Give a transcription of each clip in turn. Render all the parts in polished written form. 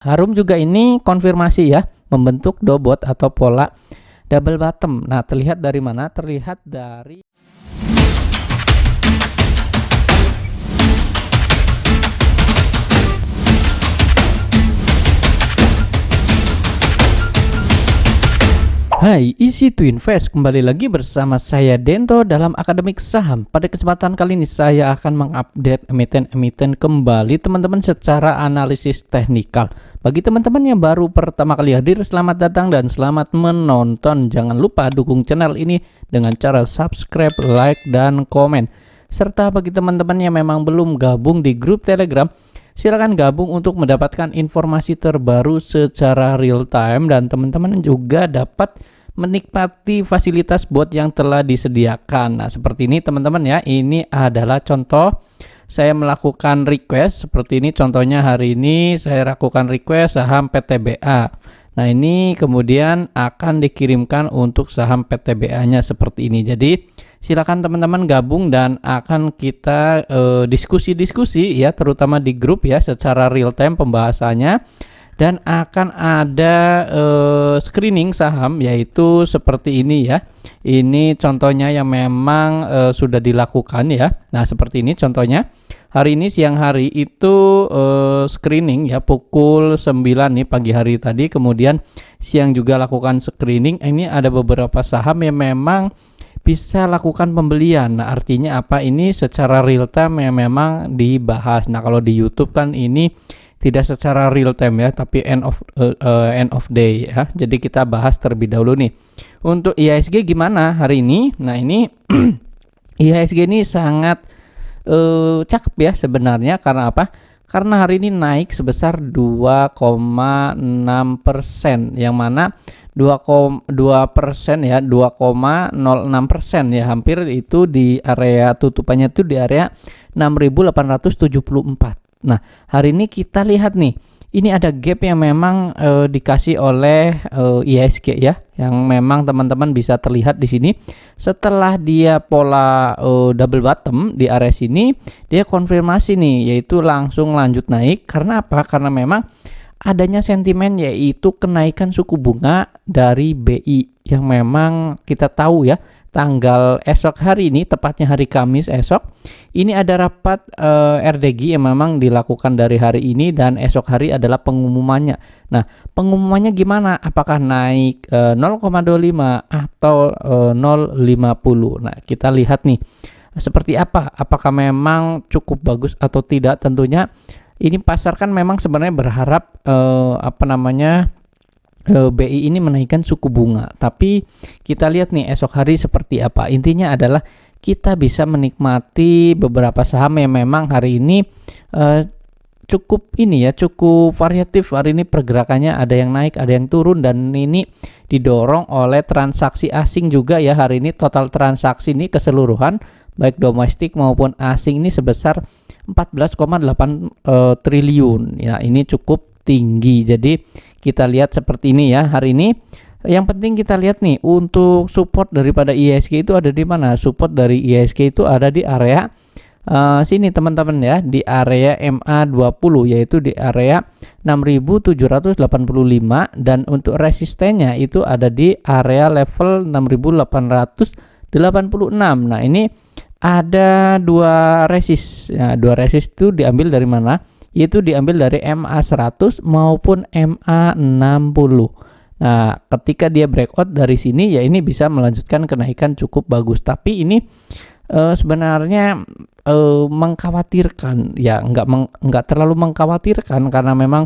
Harum juga ini konfirmasi ya, membentuk dobot atau pola double bottom. Nah, terlihat dari mana? Terlihat dari Hai, Easy to Invest, kembali lagi bersama saya Dento dalam Akademik Saham. Pada kesempatan kali ini saya akan mengupdate emiten-emiten kembali teman-teman secara analisis teknikal. Bagi teman-teman yang baru pertama kali hadir, selamat datang dan selamat menonton. Jangan lupa dukung channel ini dengan cara subscribe, like, dan komen. Serta bagi teman-teman yang memang belum gabung di grup Telegram, silakan gabung untuk mendapatkan informasi terbaru secara real time, dan teman-teman juga dapat menikmati fasilitas bot yang telah disediakan. Nah, seperti ini teman-teman ya. Ini adalah contoh saya melakukan request seperti ini. Contohnya hari ini saya lakukan request saham PTBA. Nah, ini kemudian akan dikirimkan untuk saham PTBA-nya seperti ini. Jadi silakan teman-teman gabung dan akan kita diskusi-diskusi ya, terutama di grup ya, secara real time pembahasannya, dan akan ada screening saham yaitu seperti ini ya. Ini contohnya yang memang sudah dilakukan ya. Nah, seperti ini contohnya. Hari ini siang hari itu screening ya, pukul 9 nih pagi hari tadi, kemudian siang juga lakukan screening. Ini ada beberapa saham yang memang bisa lakukan pembelian. Nah, artinya apa? Ini secara real time yang memang dibahas. Nah, kalau di YouTube kan ini tidak secara real time ya, tapi end of day ya. Jadi kita bahas terlebih dahulu nih. Untuk IHSG gimana hari ini? Nah, ini IHSG ini sangat cakep ya sebenarnya. Karena apa? Karena hari ini naik sebesar 2,6%, yang mana 2,2% ya, 2,06% ya, hampir itu di area tutupannya itu di area 6.874. Nah, hari ini kita lihat nih, ini ada gap yang memang dikasih oleh IHSG ya, yang memang teman-teman bisa terlihat di sini. Setelah dia pola double bottom di area sini, dia konfirmasi nih, yaitu langsung lanjut naik. Karena apa? Karena memang adanya sentimen yaitu kenaikan suku bunga dari BI yang memang kita tahu ya, tanggal esok hari ini, tepatnya hari Kamis esok, ini ada rapat RDG yang memang dilakukan dari hari ini, dan esok hari adalah pengumumannya. Nah, pengumumannya gimana? Apakah naik 0,25 atau 0,50? Nah, kita lihat nih seperti apa. Apakah memang cukup bagus atau tidak? Tentunya ini pasar kan memang sebenarnya berharap BI ini menaikkan suku bunga. Tapi kita lihat nih esok hari seperti apa. Intinya adalah kita bisa menikmati beberapa saham yang memang hari ini cukup variatif. Hari ini pergerakannya ada yang naik, ada yang turun, dan ini didorong oleh transaksi asing juga ya. Hari ini total transaksi ini keseluruhan baik domestik maupun asing ini sebesar 14,8 triliun ya. Ini cukup tinggi. Jadi kita lihat seperti ini ya hari ini. Yang penting kita lihat nih, untuk support daripada IHSG itu ada di mana? Support dari IHSG itu ada di area sini teman-teman ya, di area MA20, yaitu di area 6.785, dan untuk resistennya itu ada di area level 6.886. Nah, ini ada dua resist. Nah, dua resist itu diambil dari mana? Yaitu diambil dari MA100 maupun MA60. Nah, ketika dia breakout dari sini ya, ini bisa melanjutkan kenaikan cukup bagus. Tapi ini sebenarnya mengkhawatirkan ya, enggak terlalu mengkhawatirkan karena memang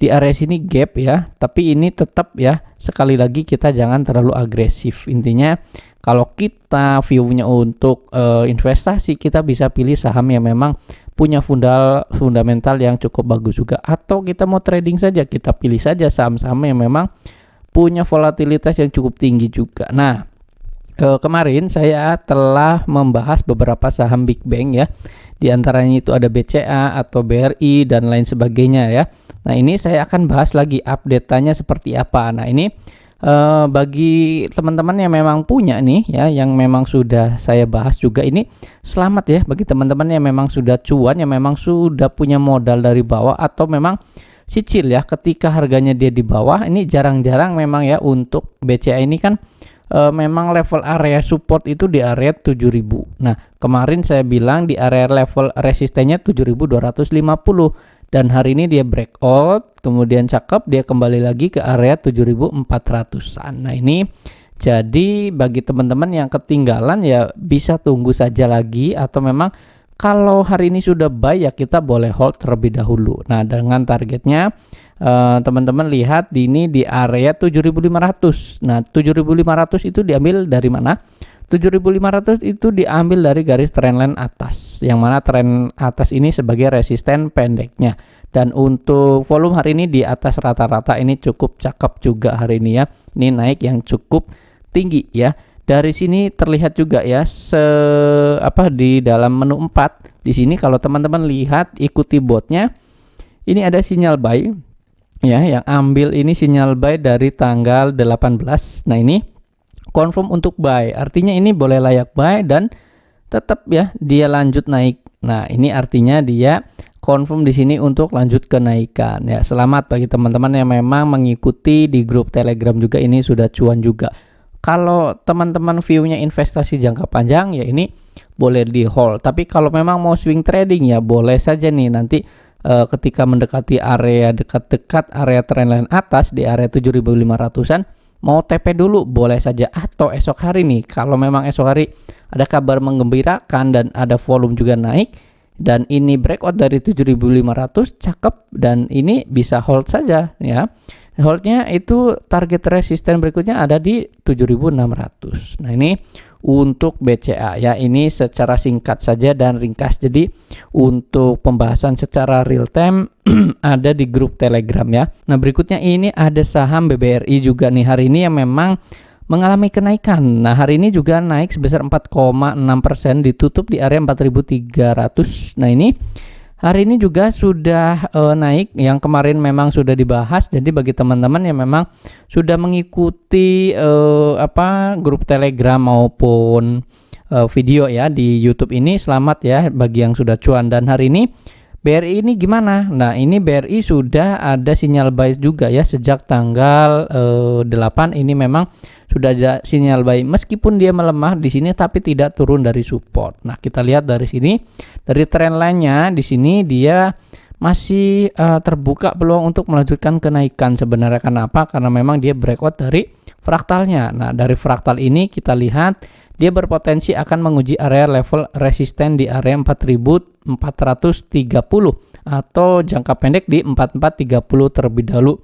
di area sini gap ya. Tapi ini tetap ya, sekali lagi kita jangan terlalu agresif. Intinya kalau kita view-nya untuk investasi, kita bisa pilih saham yang memang punya fundamental yang cukup bagus juga. Atau kita mau trading saja, kita pilih saja saham-saham yang memang punya volatilitas yang cukup tinggi juga. Nah, kemarin saya telah membahas beberapa saham big bank ya. Di antaranya itu ada BCA atau BRI dan lain sebagainya ya. Nah, ini saya akan bahas lagi update-nya seperti apa. Nah, ini bagi teman-teman yang memang punya nih ya, yang memang sudah saya bahas juga, ini selamat ya bagi teman-teman yang memang sudah cuan, yang memang sudah punya modal dari bawah, atau memang cicil ya, ketika harganya dia di bawah. Ini jarang-jarang memang ya untuk BCA ini kan memang level area support itu di area 7000. Nah, kemarin saya bilang di area level resistennya 7250 dan hari ini dia breakout, kemudian cakep dia kembali lagi ke area 7400-an. Nah, ini jadi bagi teman-teman yang ketinggalan ya bisa tunggu saja lagi, atau memang kalau hari ini sudah buy ya kita boleh hold terlebih dahulu. Nah, dengan targetnya teman-teman lihat ini di area 7500. Nah, 7500 itu diambil dari mana? 7500 itu diambil dari garis trendline atas, yang mana trend atas ini sebagai resisten pendeknya. Dan untuk volume hari ini di atas rata-rata, ini cukup cakep juga hari ini ya. Ini naik yang cukup tinggi ya. Dari sini terlihat juga ya di dalam menu 4 di sini, kalau teman-teman lihat ikuti botnya, ini ada sinyal buy ya, yang ambil ini sinyal buy dari tanggal 18. Nah, ini confirm untuk buy, artinya ini boleh layak buy dan tetap ya dia lanjut naik. Nah, ini artinya dia confirm di sini untuk lanjut kenaikan ya. Selamat bagi teman-teman yang memang mengikuti di grup Telegram juga, ini sudah cuan juga. Kalau teman-teman view-nya investasi jangka panjang ya ini boleh di hold, tapi kalau memang mau swing trading ya boleh saja nih nanti ketika mendekati area dekat-dekat area trendline atas di area 7500-an mau TP dulu boleh saja, atau esok hari nih kalau memang esok hari ada kabar menggembirakan dan ada volume juga naik dan ini breakout dari 7500 cakep, dan ini bisa hold saja ya. Holdnya itu target resisten berikutnya ada di 7600. Nah, ini untuk BCA ya, ini secara singkat saja dan ringkas. Jadi untuk pembahasan secara real time ada di grup Telegram ya. Nah, berikutnya ini ada saham BBRI juga nih hari ini yang memang mengalami kenaikan. Nah, hari ini juga naik sebesar 4,6%, ditutup di area 4300. Nah, ini hari ini juga sudah naik, yang kemarin memang sudah dibahas. Jadi bagi teman-teman yang memang sudah mengikuti grup Telegram maupun video ya di YouTube ini, selamat ya bagi yang sudah cuan. Dan hari ini BRI ini gimana? Nah, ini BRI sudah ada sinyal buy juga ya sejak tanggal 8. Ini memang sudah ada sinyal buy meskipun dia melemah di sini tapi tidak turun dari support. Nah, kita lihat dari sini, dari trend line-nya di sini dia masih terbuka peluang untuk melanjutkan kenaikan sebenarnya. Kenapa? Karena memang dia breakout dari fraktalnya. Nah, dari fraktal ini kita lihat dia berpotensi akan menguji area level resisten di area 4430 atau jangka pendek di 4430 terlebih dahulu.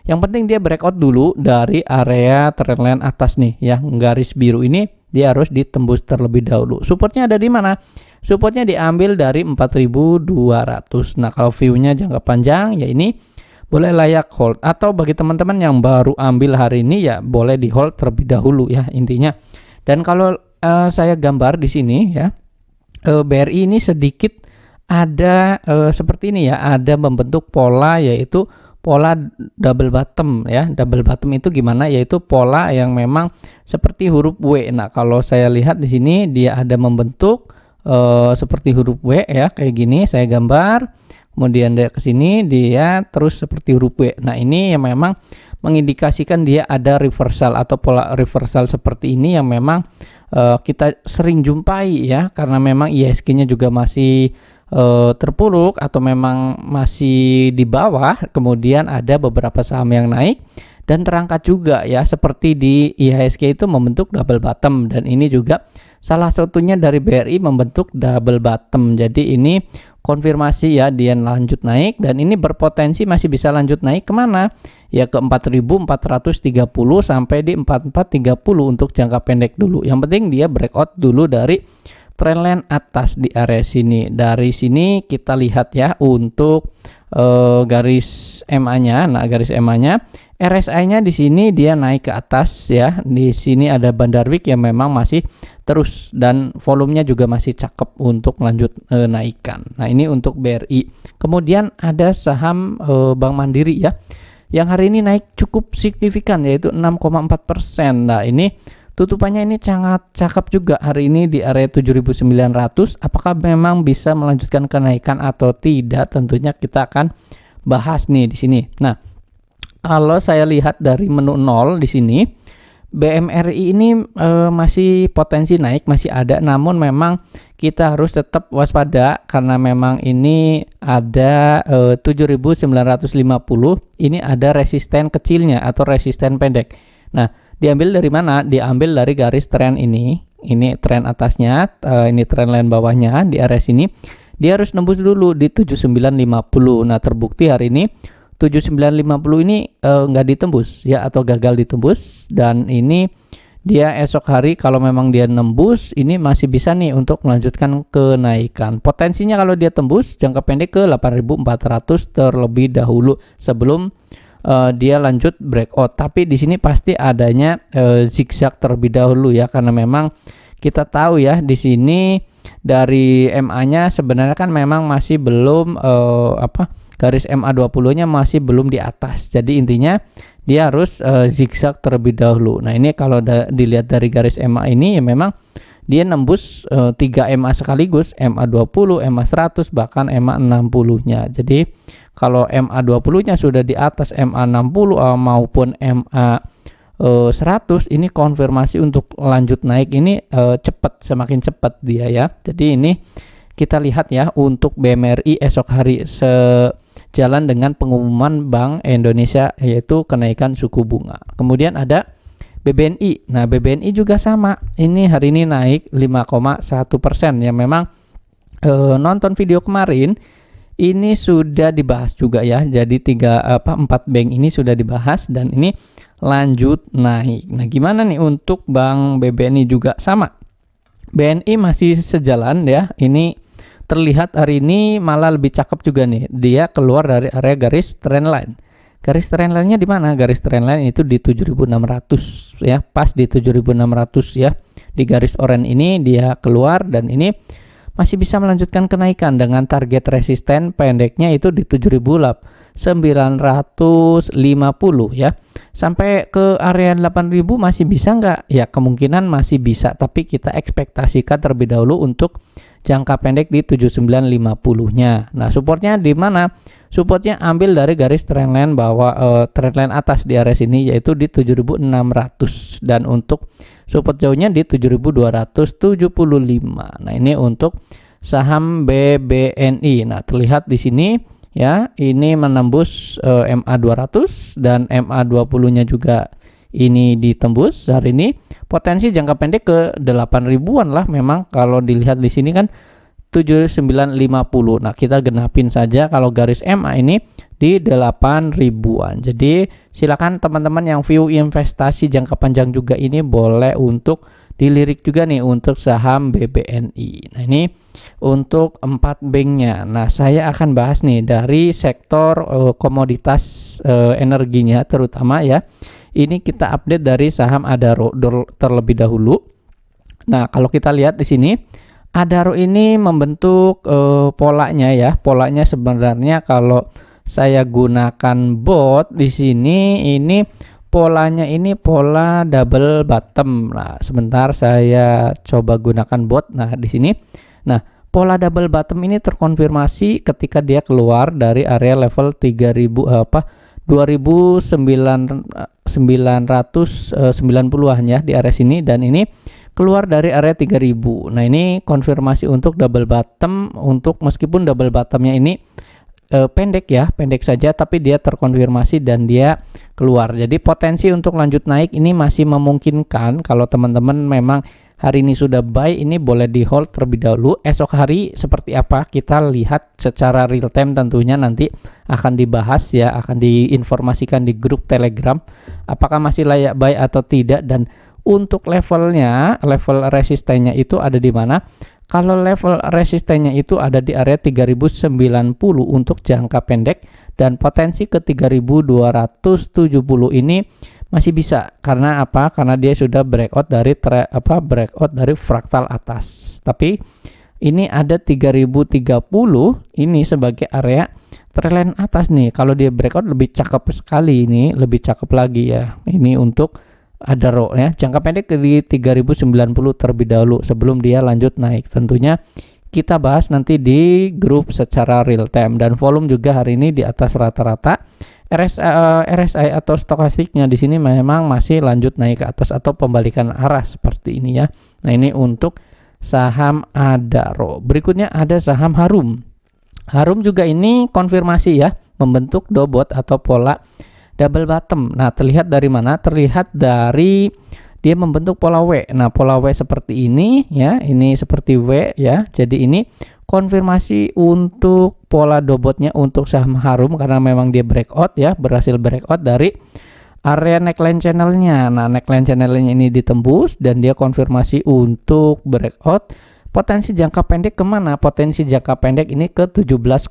Yang penting dia breakout dulu dari area trendline atas nih ya, garis biru ini dia harus ditembus terlebih dahulu. Supportnya ada di mana? Supportnya diambil dari 4200. Nah, kalau view-nya jangka panjang ya ini boleh layak hold, atau bagi teman-teman yang baru ambil hari ini ya boleh di hold terlebih dahulu ya intinya. Dan kalau saya gambar di sini ya, BRI ini sedikit ada seperti ini ya, ada membentuk pola, yaitu pola double bottom ya. Double bottom itu gimana? Yaitu pola yang memang seperti huruf W. Nah, kalau saya lihat di sini dia ada membentuk seperti huruf W ya, kayak gini saya gambar. Kemudian dia ke sini dia terus seperti huruf W. Nah, ini yang memang mengindikasikan dia ada reversal atau pola reversal seperti ini yang memang kita sering jumpai ya, karena memang IHSG-nya juga masih terpuruk atau memang masih di bawah. Kemudian ada beberapa saham yang naik dan terangkat juga ya, seperti di IHSG itu membentuk double bottom, dan ini juga salah satunya dari BRI membentuk double bottom. Jadi ini konfirmasi ya dia lanjut naik, dan ini berpotensi masih bisa lanjut naik kemana ya, ke 4430 sampai di 4430 untuk jangka pendek dulu. Yang penting dia breakout dulu dari trendline atas di area sini. Dari sini kita lihat ya untuk garis MA-nya. Nah, garis MA-nya, RSI-nya di sini dia naik ke atas ya. Di sini ada Bandarwik yang memang masih terus dan volumenya juga masih cakep untuk lanjut naikkan. Nah, ini untuk BRI. Kemudian ada saham Bank Mandiri ya, yang hari ini naik cukup signifikan yaitu 6,4%. Nah, ini tutupannya ini sangat cakep juga hari ini di area 7.900. Apakah memang bisa melanjutkan kenaikan atau tidak? Tentunya kita akan bahas nih di sini. Nah, kalau saya lihat dari menu 0 di sini, BMRI ini masih potensi naik, masih ada, namun memang kita harus tetap waspada karena memang ini ada 7.950, ini ada resisten kecilnya atau resisten pendek. Nah, diambil dari mana? Diambil dari garis tren ini tren atasnya, ini tren line bawahnya di area sini. Dia harus nembus dulu di 7950. Nah, terbukti hari ini 7950 ini nggak ditembus ya, atau gagal ditembus, dan ini dia esok hari kalau memang dia nembus ini masih bisa nih untuk melanjutkan kenaikan. Potensinya kalau dia tembus jangka pendek ke 8.400 terlebih dahulu sebelum dia lanjut breakout. Tapi di sini pasti adanya zigzag terlebih dahulu ya, karena memang kita tahu ya di sini dari MA-nya sebenarnya kan memang masih belum garis MA20-nya masih belum di atas. Jadi intinya dia harus zigzag terlebih dahulu. Nah, ini kalau dilihat dari garis MA ini ya memang dia nembus 3 MA sekaligus, MA20, MA100, bahkan MA60-nya. Jadi kalau MA20-nya sudah di atas MA60 maupun MA100, ini konfirmasi untuk lanjut naik ini cepat, semakin cepat dia ya. Jadi ini kita lihat ya untuk BMRI esok hari sejalan dengan pengumuman Bank Indonesia yaitu kenaikan suku bunga. Kemudian ada BBNI. Nah, BBNI juga sama. Ini hari ini naik 5,1% ya. Memang nonton video kemarin ini sudah dibahas juga ya. Jadi 4 bank ini sudah dibahas dan ini lanjut naik. Nah, gimana nih untuk Bank BBNI juga sama. BNI masih sejalan ya. Ini terlihat hari ini malah lebih cakep juga nih. Dia keluar dari area garis trendline. Garis trendline-nya di mana? Garis trendline itu di 7.600 ya, pas di 7.600 ya. Di garis oranye ini dia keluar dan ini masih bisa melanjutkan kenaikan dengan target resisten pendeknya itu di 7.950 ya. Sampai ke area 8.000 masih bisa nggak? Ya, kemungkinan masih bisa, tapi kita ekspektasikan terlebih dahulu untuk jangka pendek di 7950-nya. Nah, supportnya di mana? Supportnya ambil dari garis trendline bawah, trendline atas di area sini yaitu di 7.600, dan untuk support jauhnya di 7.275. Nah, ini untuk saham BBNI. Nah, terlihat di sini ya, ini menembus MA200 dan MA20-nya juga ini ditembus hari ini. Potensi jangka pendek ke 8.000-an lah memang kalau dilihat di sini kan 7.950. Nah, kita genapin saja kalau garis MA ini di 8.000-an. Jadi silakan teman-teman yang view investasi jangka panjang juga ini boleh untuk dilirik juga nih untuk saham BBNI. Nah, ini untuk 4 banknya. Nah, saya akan bahas nih dari sektor komoditas energinya terutama ya. Ini kita update dari saham Adaro terlebih dahulu. Nah, kalau kita lihat di sini Adaro ini membentuk polanya ya. Polanya sebenarnya kalau saya gunakan bot di sini ini polanya ini pola double bottom. Nah, sebentar saya coba gunakan bot. Nah, di sini. Nah, pola double bottom ini terkonfirmasi ketika dia keluar dari area level 2.990-an ya di area sini, dan ini keluar dari area 3.000. Nah, ini konfirmasi untuk double bottom, untuk meskipun double bottomnya ini pendek ya, pendek saja, tapi dia terkonfirmasi dan dia keluar. Jadi potensi untuk lanjut naik ini masih memungkinkan. Kalau teman-teman memang hari ini sudah buy, ini boleh di hold terlebih dahulu. Esok hari seperti apa kita lihat secara real time, tentunya nanti akan dibahas ya, akan diinformasikan di grup Telegram apakah masih layak buy atau tidak. Dan untuk levelnya, level resistennya itu ada di mana? Kalau level resistennya itu ada di area 3090 untuk jangka pendek, dan potensi ke 3270 ini masih bisa. Karena apa? Karena dia sudah breakout dari fraktal atas. Tapi ini ada 3030 ini sebagai area trendline atas nih. Kalau dia breakout lebih cakep sekali, ini lebih cakep lagi ya. Ini untuk Adaro ya, jangka pendek di 3090 terlebih dahulu sebelum dia lanjut naik. Tentunya kita bahas nanti di grup secara real time. Dan volume juga hari ini di atas rata-rata. RSI atau stokastiknya di sini memang masih lanjut naik ke atas atau pembalikan arah seperti ini ya. Nah, ini untuk saham Adaro. Berikutnya ada saham Harum. Harum juga ini konfirmasi ya, membentuk dobot atau pola double bottom. Nah, terlihat dari mana? Terlihat dari dia membentuk pola W. Nah, pola W seperti ini ya, ini seperti W ya. Jadi ini konfirmasi untuk pola dobotnya untuk saham Harum karena memang dia breakout ya, berhasil breakout dari area neckline channelnya. Nah, neckline channelnya ini ditembus dan dia konfirmasi untuk breakout. Potensi jangka pendek kemana? Potensi jangka pendek ini ke 1705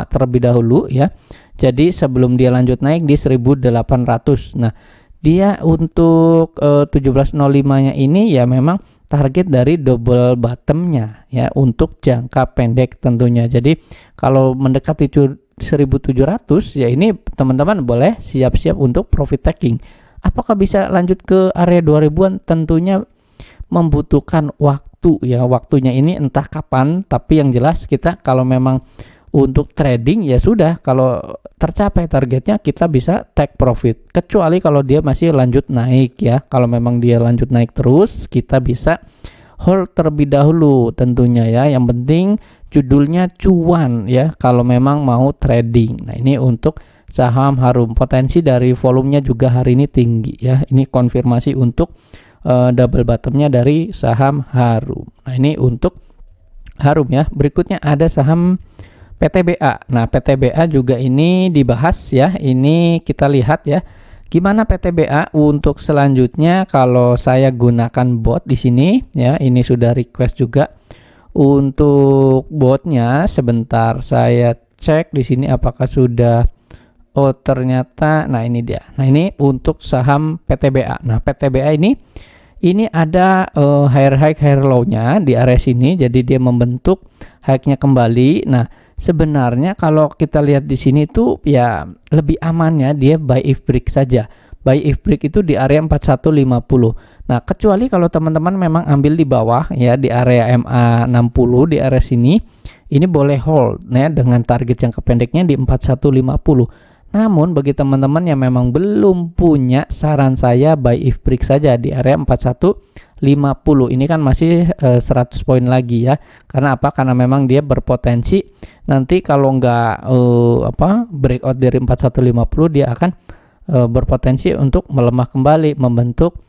terlebih dahulu ya. Jadi sebelum dia lanjut naik di 1800. Nah, dia untuk 1705-nya ini ya memang target dari double bottomnya ya untuk jangka pendek tentunya. Jadi kalau mendekati 1700 ya ini teman-teman boleh siap-siap untuk profit taking. Apakah bisa lanjut ke area 2000-an? Tentunya membutuhkan waktu ya. Waktunya ini entah kapan, tapi yang jelas kita kalau memang untuk trading ya sudah, kalau tercapai targetnya kita bisa take profit, kecuali kalau dia masih lanjut naik ya. Kalau memang dia lanjut naik terus, kita bisa hold terlebih dahulu tentunya ya. Yang penting judulnya cuan ya kalau memang mau trading. Nah, ini untuk saham Harum. Potensi dari volumenya juga hari ini tinggi ya. Ini konfirmasi untuk double bottomnya dari saham Harum. Nah, ini untuk Harum ya. Berikutnya ada saham PTBA. Nah, PTBA juga ini dibahas ya. Ini kita lihat ya. Gimana PTBA untuk selanjutnya kalau saya gunakan bot di sini ya. Ini sudah request juga untuk botnya. Sebentar saya cek di sini apakah sudah. Oh, ternyata nah ini dia. Nah, ini untuk saham PTBA. Nah, PTBA ini ada higher high higher low-nya di area sini. Jadi dia membentuk high-nya kembali. Nah, sebenarnya kalau kita lihat di sini tuh ya lebih aman ya, dia buy if break saja. Buy if break itu di area 4150. Nah, kecuali kalau teman-teman memang ambil di bawah ya di area MA 60 di area sini, ini boleh hold ya dengan target jangka pendeknya di 4150. Namun bagi teman-teman yang memang belum punya, saran saya buy if break saja di area 4150. Ini kan masih 100 poin lagi ya. Karena apa? Karena memang dia berpotensi nanti kalau nggak breakout dari 4150 dia akan berpotensi untuk melemah kembali, membentuk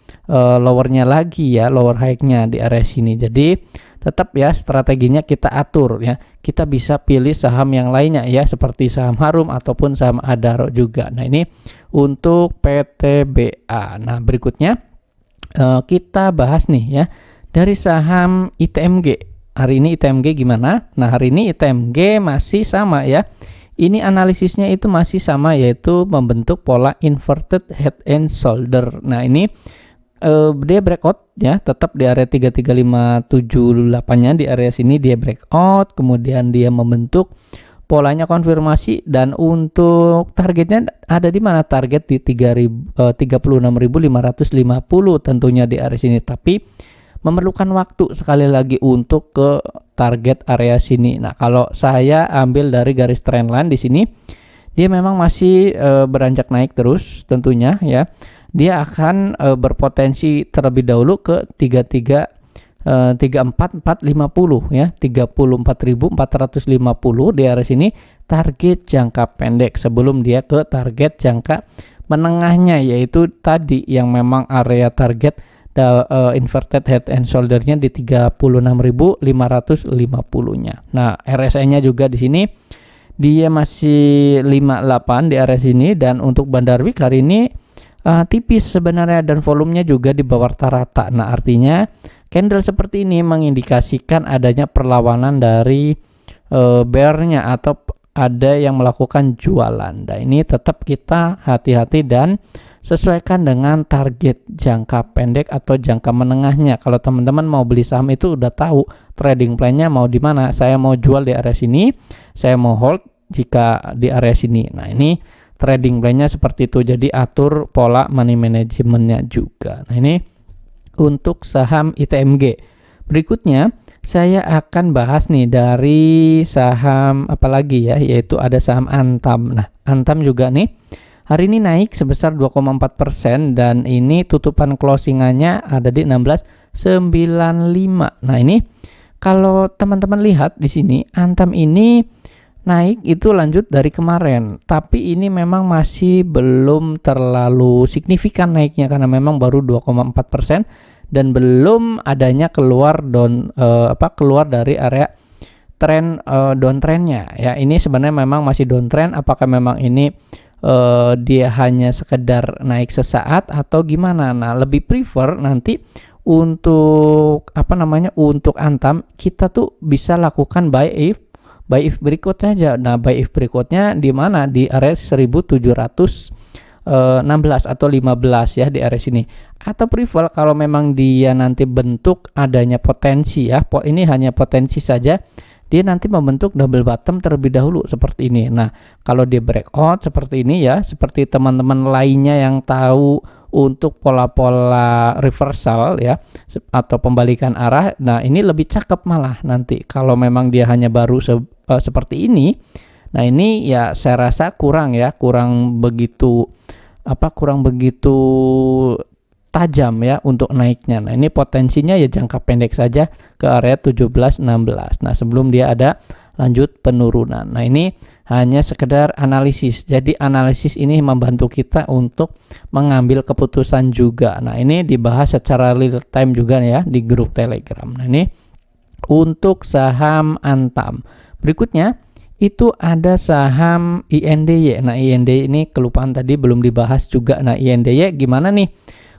lowernya lagi ya, lower high-nya di area sini. Jadi tetap ya strateginya kita atur ya. Kita bisa pilih saham yang lainnya ya, seperti saham Harum ataupun saham Adaro juga. Nah, ini untuk PTBA. Nah, berikutnya kita bahas nih ya dari saham ITMG. Hari ini ITMG gimana? Nah, hari ini ITMG masih sama ya. Ini analisisnya itu masih sama, yaitu membentuk pola inverted head and shoulder. Nah, ini dia breakout ya, tetap di area 33578-nya di area sini dia breakout, kemudian dia membentuk polanya konfirmasi, dan untuk targetnya ada di mana? Target di 36.550 tentunya di area sini, tapi memerlukan waktu sekali lagi untuk ke target area sini. Nah, kalau saya ambil dari garis trendline di sini, dia memang masih beranjak naik terus tentunya ya. Dia akan berpotensi terlebih dahulu ke 34450 ya, 34.450 di area sini target jangka pendek sebelum dia ke target jangka menengahnya, yaitu tadi yang memang area target inverted head and shoulder-nya di 36.550-nya. Nah, RSI-nya juga di sini dia masih 58 di area sini, dan untuk Bandarwik hari ini tipis sebenarnya, dan volumenya juga di bawah rata-rata. Nah, artinya candle seperti ini mengindikasikan adanya perlawanan dari bear-nya atau ada yang melakukan jualan. Nah, ini tetap kita hati-hati dan sesuaikan dengan target jangka pendek atau jangka menengahnya. Kalau teman-teman mau beli saham itu udah tahu trading plan-nya mau di mana. Saya mau jual di area sini, saya mau hold jika di area sini. Nah, ini trading plan-nya seperti itu. Jadi atur pola money management-nya juga. Nah, ini untuk saham ITMG. Berikutnya saya akan bahas nih dari saham apalagi ya, yaitu ada saham Antam. Nah, Antam juga nih hari ini naik sebesar 2,4% dan ini tutupan closingannya ada di 16.95. Nah, ini kalau teman-teman lihat di sini Antam ini naik itu lanjut dari kemarin, tapi ini memang masih belum terlalu signifikan naiknya karena memang baru 2,4% dan belum adanya keluar dari area tren downtrendnya ya. Ini sebenarnya memang masih downtrend. Apakah memang ini dia hanya sekedar naik sesaat atau gimana? Nah, lebih prefer nanti untuk untuk Antam kita tuh bisa lakukan buy if berikut saja. Nah, buy if berikutnya di mana? Di area 1716 atau 15 ya, di area sini. Atau prefer kalau memang dia nanti bentuk adanya potensi ya, ini hanya potensi saja, dia nanti membentuk double bottom terlebih dahulu seperti ini. Nah, kalau dia breakout seperti ini ya, seperti teman-teman lainnya yang tahu untuk pola-pola reversal ya atau pembalikan arah, nah ini lebih cakep malah nanti kalau memang dia hanya baru seperti ini. Nah, ini ya saya rasa kurang begitu tajam ya untuk naiknya. Nah, ini potensinya ya jangka pendek saja ke area 17-16. Nah, sebelum dia ada lanjut penurunan. Nah, ini hanya sekedar analisis. Jadi analisis ini membantu kita untuk mengambil keputusan juga. Nah, ini dibahas secara real time juga ya di grup Telegram. Nah, ini untuk saham Antam. Berikutnya itu ada saham INDY. Nah, INDY ini kelupaan tadi belum dibahas juga. Nah, INDY gimana nih?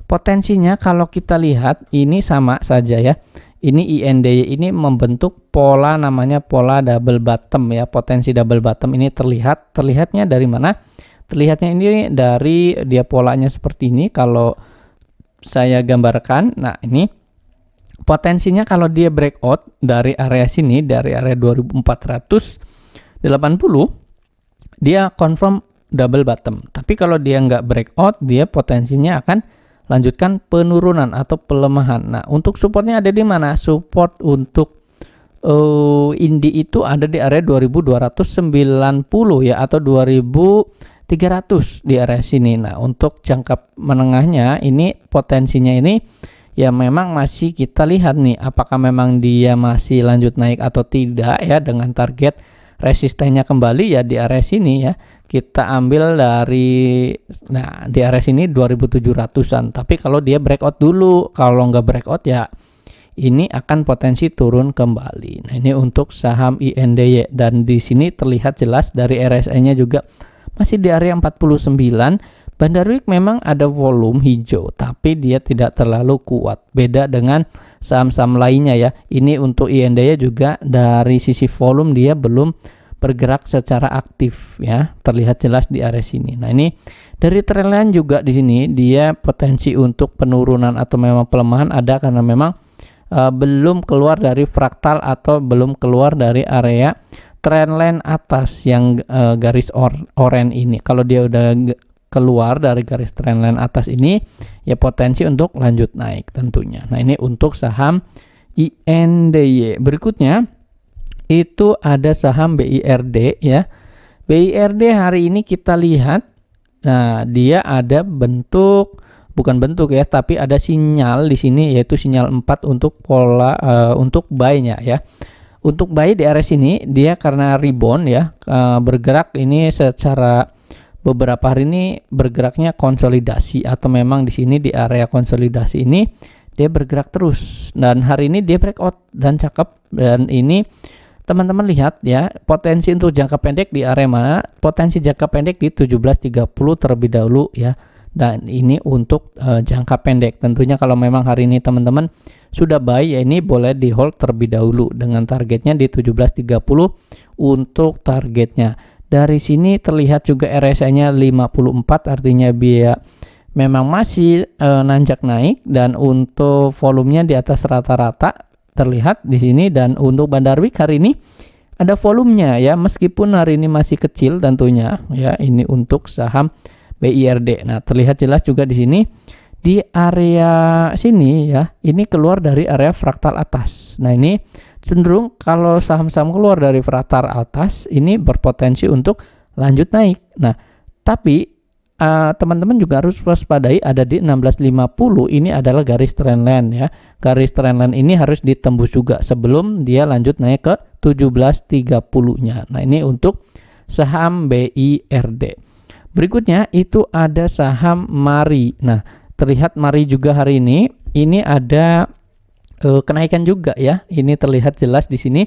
Potensinya kalau kita lihat ini sama saja ya. Ini INDY ini membentuk pola namanya pola double bottom ya. Potensi double bottom ini terlihatnya dari mana? Terlihatnya ini dari dia polanya seperti ini kalau saya gambarkan. Nah, ini potensinya kalau dia breakout dari area sini, dari area 2480, dia confirm double bottom. Tapi kalau dia nggak breakout, dia potensinya akan lanjutkan penurunan atau pelemahan. Nah, untuk supportnya ada di mana? Support untuk INDY itu ada di area 2290 ya, atau 2300 di area sini. Nah, untuk jangka menengahnya ini potensinya ini ya memang masih kita lihat nih apakah memang dia masih lanjut naik atau tidak ya, dengan target resistennya kembali ya di area sini ya. Kita ambil di area sini 2700-an. Tapi kalau dia breakout dulu, kalau nggak breakout ya ini akan potensi turun kembali. Nah, ini untuk saham INDY dan di sini terlihat jelas dari RSI-nya juga masih di area 49. Bandarwik memang ada volume hijau, tapi dia tidak terlalu kuat. Beda dengan saham-saham lainnya ya. Ini untuk INDY juga dari sisi volume dia belum bergerak secara aktif ya, terlihat jelas di area sini. Nah, ini dari trendline juga di sini dia potensi untuk penurunan atau memang pelemahan ada karena memang belum keluar dari fraktal atau belum keluar dari area trendline atas yang garis oranye ini. Kalau dia udah keluar dari garis trendline atas ini ya potensi untuk lanjut naik tentunya. Nah, ini untuk saham INDY. Berikutnya itu ada saham BIRD ya. BIRD hari ini kita lihat, nah dia ada bukan bentuk ya, tapi ada sinyal di sini yaitu sinyal 4 untuk pola untuk buy-nya ya. Untuk buy di area sini dia karena rebound ya, bergerak ini secara beberapa hari ini bergeraknya konsolidasi atau memang di sini di area konsolidasi ini dia bergerak terus dan hari ini dia breakout dan cakep. Dan ini teman-teman lihat ya, potensi untuk jangka pendek di area mana? Potensi jangka pendek di 1730 terlebih dahulu ya. Dan ini untuk jangka pendek. Tentunya kalau memang hari ini teman-teman sudah buy ya, ini boleh di hold terlebih dahulu dengan targetnya di 1730 untuk targetnya. Dari sini terlihat juga RSI-nya 54, artinya dia memang masih nanjak naik dan untuk volumenya di atas rata-rata terlihat di sini. Dan untuk Bandarwik hari ini ada volumenya ya, meskipun hari ini masih kecil tentunya ya. Ini untuk saham BIRD. Nah, terlihat jelas juga di sini di area sini ya, ini keluar dari area fraktal atas. Nah, ini cenderung kalau saham-saham keluar dari fraktal atas ini berpotensi untuk lanjut naik. Nah, tapi teman-teman juga harus waspadai ada di 1650, ini adalah garis trendline ya. Garis trendline ini harus ditembus juga sebelum dia lanjut naik ke 1730-nya. Nah, ini untuk saham BIRD. Berikutnya itu ada saham MARI. Nah, terlihat MARI juga hari ini ada kenaikan juga ya. Ini terlihat jelas di sini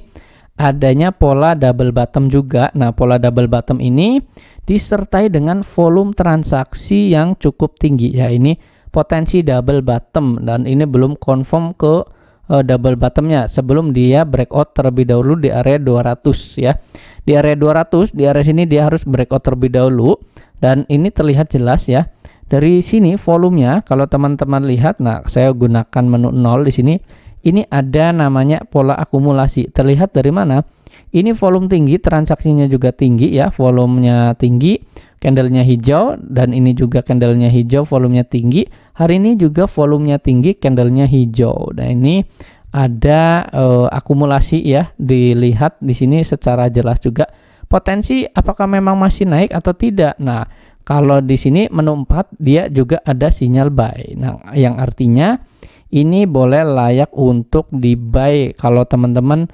adanya pola double bottom juga. Nah, pola double bottom ini disertai dengan volume transaksi yang cukup tinggi ya. Ini potensi double bottom dan ini belum confirm ke double bottomnya sebelum dia breakout terlebih dahulu di area 200 ya. Di area 200, di area sini dia harus breakout terlebih dahulu dan ini terlihat jelas ya. Dari sini volumenya kalau teman-teman lihat, nah saya gunakan menu 0 di sini. Ini ada namanya pola akumulasi. Terlihat dari mana? Ini volume tinggi, transaksinya juga tinggi ya, volumenya tinggi, candlenya hijau, dan ini juga candlenya hijau, volumenya tinggi. Hari ini juga volumenya tinggi, candlenya hijau. Dan ini ada akumulasi ya, dilihat di sini secara jelas juga. Potensi apakah memang masih naik atau tidak? Nah, kalau di sini menu 4 dia juga ada sinyal buy. Nah, yang artinya ini boleh layak untuk di buy kalau teman-teman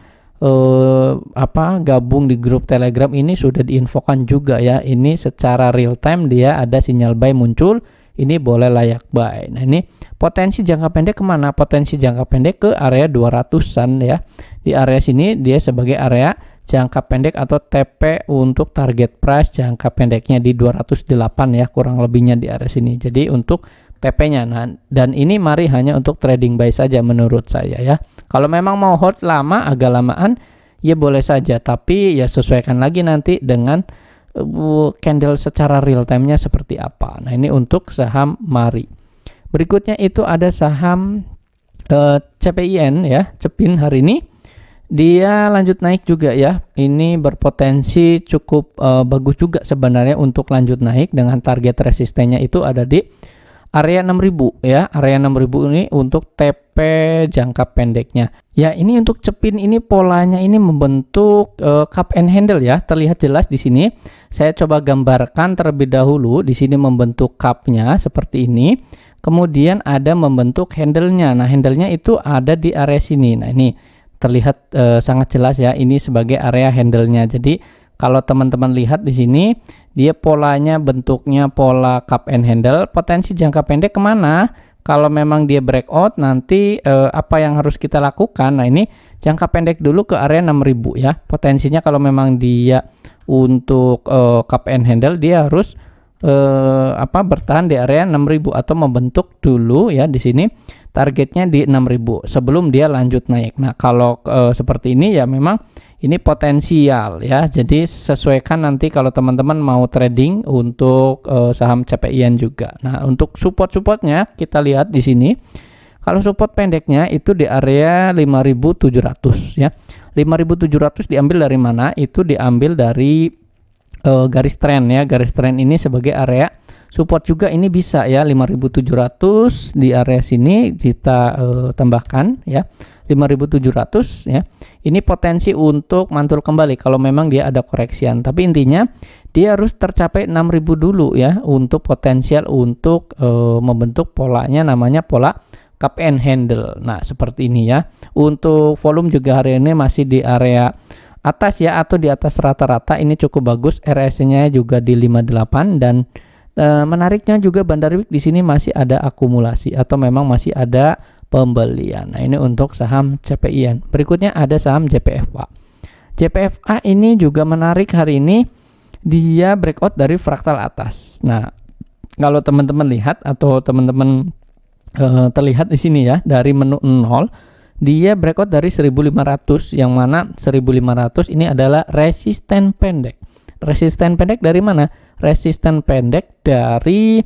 gabung di grup Telegram ini sudah diinfokan juga ya. Ini secara real time dia ada sinyal buy muncul, ini boleh layak buy. Nah, ini potensi jangka pendek kemana? Potensi jangka pendek ke area 200-an ya. Di area sini dia sebagai area jangka pendek atau TP untuk target price jangka pendeknya di 208 ya, kurang lebihnya di area sini. Jadi untuk TP-nya. Nah, dan ini MARI hanya untuk trading buy saja menurut saya ya. Kalau memang mau hold lama, agak lamaan, ya boleh saja. Tapi ya sesuaikan lagi nanti dengan candle secara real time-nya seperti apa. Nah, ini untuk saham MARI. Berikutnya itu ada saham CPIN ya, CEPIN hari ini. Dia lanjut naik juga ya. Ini berpotensi cukup bagus juga sebenarnya untuk lanjut naik dengan target resistennya itu ada di area 6000 ya. Area 6000 ini untuk TP jangka pendeknya. Ya, ini untuk CEPIN ini polanya ini membentuk cup and handle ya. Terlihat jelas di sini. Saya coba gambarkan terlebih dahulu. Di sini membentuk cup-nya seperti ini. Kemudian ada membentuk handle-nya. Nah, handle-nya itu ada di area sini. Nah, ini terlihat sangat jelas ya. Ini sebagai area handle-nya. Jadi kalau teman-teman lihat di sini, dia polanya bentuknya pola cup and handle. Potensi jangka pendek kemana? Kalau memang dia breakout, nanti apa yang harus kita lakukan? Nah, ini jangka pendek dulu ke area 6000 ya. Potensinya kalau memang dia untuk cup and handle, dia harus bertahan di area 6000 atau membentuk dulu ya di sini. Targetnya di 6000 sebelum dia lanjut naik. Nah, kalau seperti ini ya memang ini potensial ya. Jadi sesuaikan nanti kalau teman-teman mau trading untuk saham CPIN juga. Nah, untuk support-supportnya kita lihat di sini. Kalau support pendeknya itu di area 5700 ya. 5700 diambil dari mana? Itu diambil dari garis trend ya. Garis trend ini sebagai area support juga, ini bisa ya 5700 di area sini kita tambahkan ya 5700 ya. Ini potensi untuk mantul kembali kalau memang dia ada koreksian. Tapi intinya dia harus tercapai 6000 dulu ya untuk potensial untuk membentuk polanya namanya pola cup and handle. Nah, seperti ini ya. Untuk volume juga hari ini masih di area atas ya atau di atas rata-rata, ini cukup bagus. RSI-nya juga di 58 dan menariknya juga Bandar Week di sini masih ada akumulasi atau memang masih ada pembelian. Nah, ini untuk saham CPIN. Berikutnya ada saham JPFA. JPFA ini juga menarik hari ini, dia breakout dari fraktal atas. Nah, kalau teman-teman lihat atau teman-teman terlihat di sini ya dari menu 0, dia breakout dari 1500 yang mana 1500 ini adalah resisten pendek. Resisten pendek dari mana? Resisten pendek dari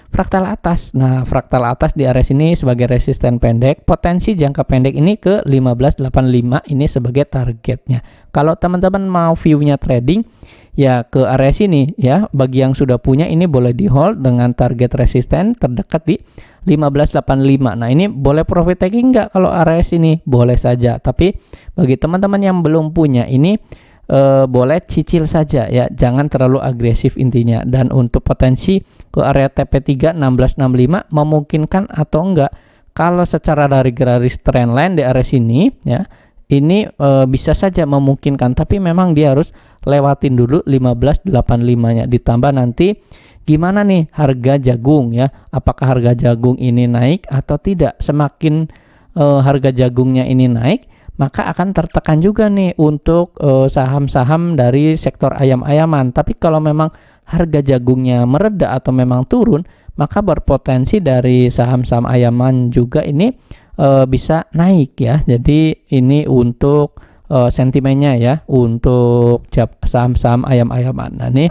fraktal atas. Nah, fraktal atas di area sini sebagai resisten pendek. Potensi jangka pendek ini ke 1585 ini sebagai targetnya. Kalau teman-teman mau view-nya trading ya ke area sini ya. Bagi yang sudah punya ini boleh di hold dengan target resisten terdekat di 15.85. Nah, ini boleh profit taking nggak kalau area sini? Boleh saja. Tapi bagi teman-teman yang belum punya ini boleh cicil saja ya, jangan terlalu agresif intinya. Dan untuk potensi ke area TP3 16.65 memungkinkan atau enggak? Kalau secara dari garis trendline di area sini ya, ini bisa saja memungkinkan, tapi memang dia harus lewatin dulu 15.85-nya. Ditambah nanti gimana nih harga jagung ya, apakah harga jagung ini naik atau tidak. Semakin harga jagungnya ini naik, maka akan tertekan juga nih untuk saham-saham dari sektor ayam-ayaman. Tapi kalau memang harga jagungnya mereda atau memang turun, maka berpotensi dari saham-saham ayaman juga ini bisa naik ya. Jadi ini untuk sentimennya ya, untuk saham-saham ayam-ayaman. Nah, ini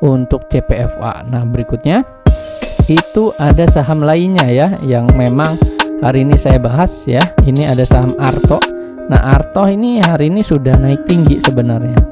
untuk CPFA. Nah, berikutnya itu ada saham lainnya ya yang memang hari ini saya bahas ya. Ini ada saham Arto. Nah, Arto ini hari ini sudah naik tinggi sebenarnya.